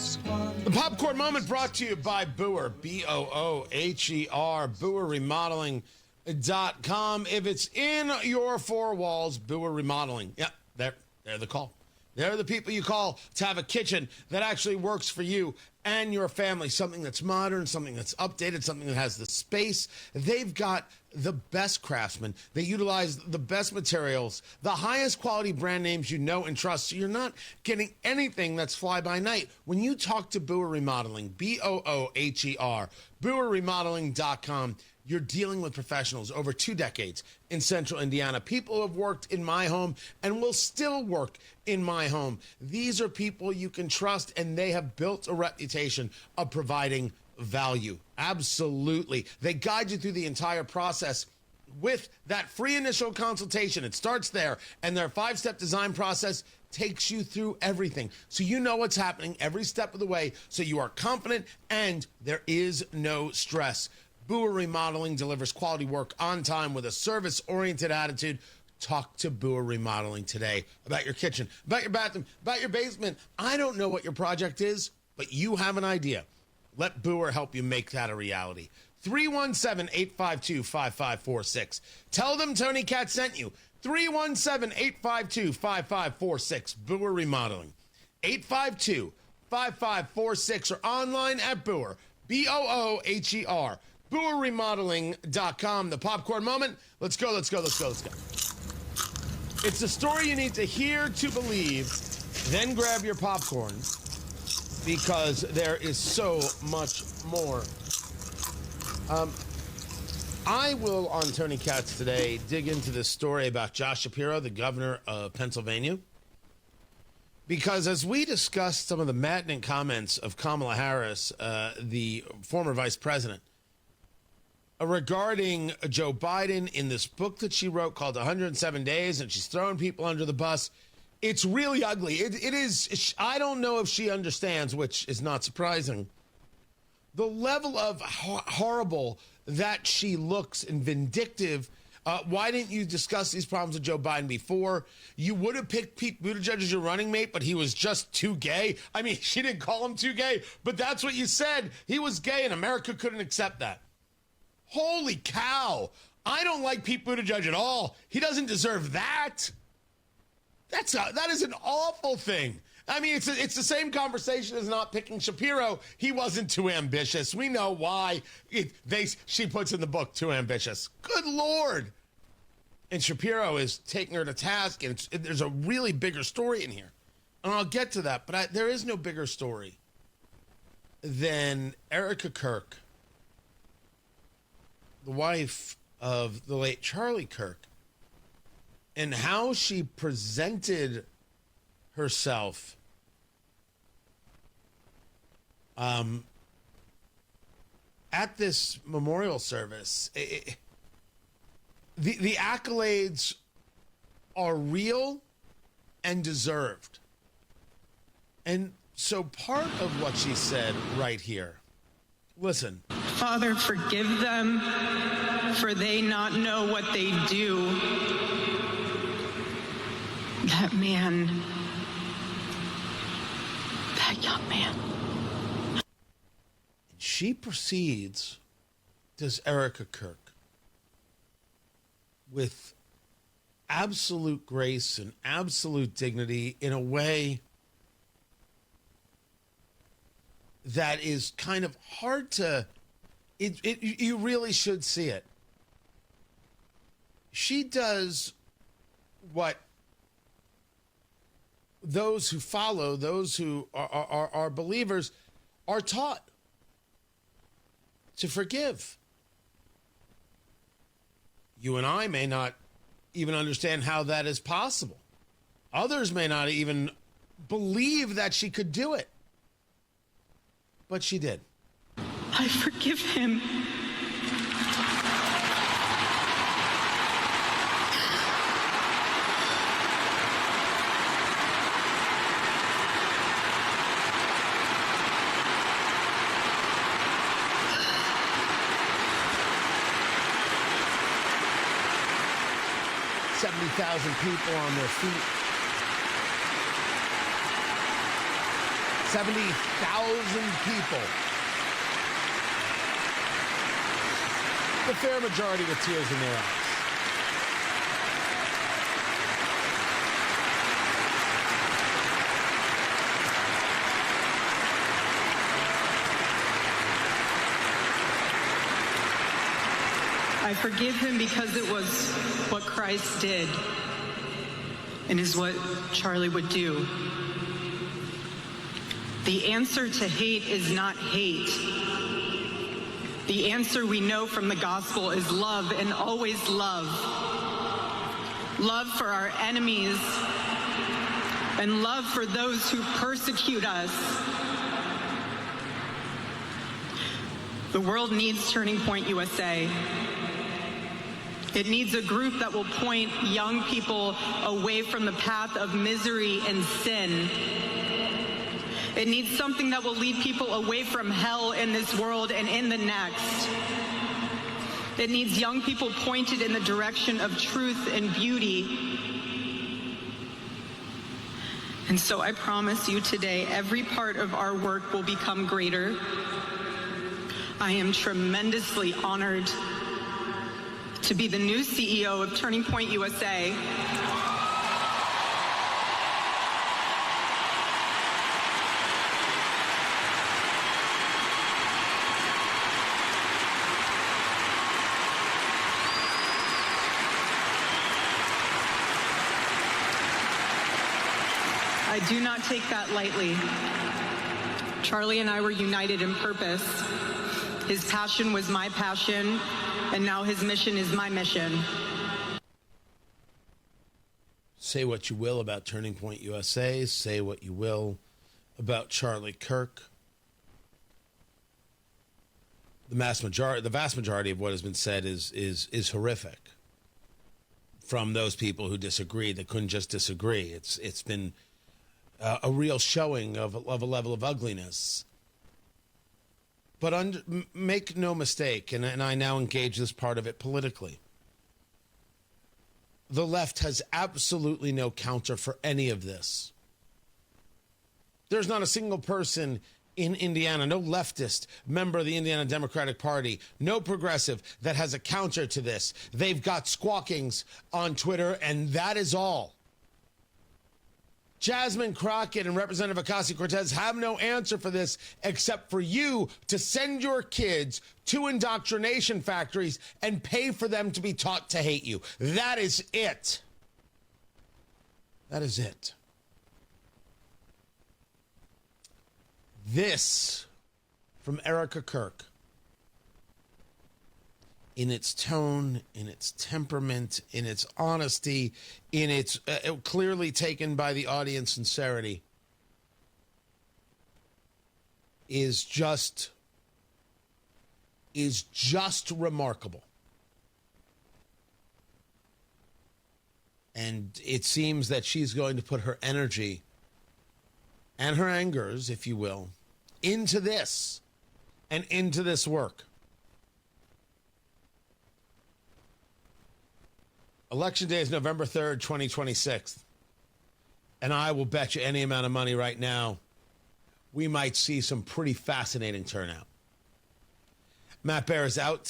The Popcorn Moment brought to you by Booher, B-O-O-H-E-R, BooherRemodeling.com. If it's in your four walls, Booher Remodeling. Yeah, they're the call. They're the people you call to have a kitchen that actually works for you and your family. Something that's modern, something that's updated, something that has the space. They've got the best craftsmen. They utilize the best materials, the highest quality brand names you know and trust. So you're not getting anything that's fly-by-night. When you talk to Booher Remodeling, B-O-O-H-E-R, BooherRemodeling.com, you're dealing with professionals over 2 decades in central Indiana. People who have worked in my home and will still work in my home. These are people you can trust, and they have built a reputation of providing value. Absolutely. They guide you through the entire process with that free initial consultation. It starts there, and their 5-step design process takes you through everything. So you know what's happening every step of the way, so you are confident and there is no stress. Booher Remodeling delivers quality work on time with a service-oriented attitude. Talk to Booher Remodeling today about your kitchen, about your bathroom, about your basement. I don't know what your project is, but you have an idea. Let Booher help you make that a reality. 317-852-5546. Tell them Tony Katz sent you. 317-852-5546. Booher Remodeling. 852-5546 or online at Booher. B-O-O-H-E-R. BooherRemodeling.com. The Popcorn Moment. Let's go. It's a story you need to hear to believe. Then grab your popcorn, because there is so much more. I will, on Tony Katz today, dig into this story about Josh Shapiro, the governor of Pennsylvania. Because as we discussed some of the maddening comments of Kamala Harris, the former vice president, regarding Joe Biden in this book that she wrote called 107 Days, and she's throwing people under the bus. It's really ugly. It is. I don't know if she understands, which is not surprising, the level of horrible that she looks and vindictive. Why didn't you discuss these problems with Joe Biden before? You would have picked Pete Buttigieg as your running mate, but he was just too gay. I mean, she didn't call him too gay, but that's what you said. He was gay, and America couldn't accept that. Holy cow. I don't like Pete Buttigieg at all. He doesn't deserve that. That is an awful thing. I mean, it's the same conversation as not picking Shapiro. He wasn't too ambitious. We know why. She puts in the book, too ambitious. Good Lord. And Shapiro is taking her to task, and there's a really bigger story in here. And I'll get to that, but there is no bigger story than Erika Kirk, the wife of the late Charlie Kirk, and how she presented herself at this memorial service. The accolades are real and deserved. And so part of what she said right here, listen. Father, forgive them, for they not know what they do. That man, that young man. She proceeds, does Erika Kirk, with absolute grace and absolute dignity in a way that is kind of hard to, you really should see it. She does what those who follow, those who are believers, are taught: to forgive. You and I may not even understand how that is possible. Others may not even believe that she could do it. But she did. I forgive him. $70,000 people on their feet. 70,000 people. The fair majority with tears in their eyes. I forgive him because it was what Christ did and is what Charlie would do. The answer to hate is not hate. The answer we know from the gospel is love, and always love. Love for our enemies and love for those who persecute us. The world needs Turning Point USA. It needs a group that will point young people away from the path of misery and sin. It needs something that will lead people away from hell in this world and in the next. It needs young people pointed in the direction of truth and beauty. And so I promise you today, every part of our work will become greater. I am tremendously honored to be the new CEO of Turning Point USA. I do not take that lightly. Charlie and I were united in purpose. His passion was my passion, and now his mission is my mission. Say what you will about Turning Point USA. Say what you will about Charlie Kirk. The vast majority of what has been said is horrific from those people who disagree, that couldn't just disagree. It's been a real showing of a level of ugliness. But make no mistake, and I now engage this part of it politically, the left has absolutely no counter for any of this. There's not a single person in Indiana, no leftist member of the Indiana Democratic Party, no progressive that has a counter to this. They've got squawkings on Twitter, and that is all. Jasmine Crockett and Representative Ocasio-Cortez have no answer for this except for you to send your kids to indoctrination factories and pay for them to be taught to hate you. That is it. That is it. This from Erika Kirk, in its tone, in its temperament, in its honesty, in its clearly taken by the audience sincerity, is just remarkable. And it seems that she's going to put her energy and her angers, if you will, into this and into this work. Election day is November 3rd, 2026. And I will bet you any amount of money right now, we might see some pretty fascinating turnout. Matt Bear is out.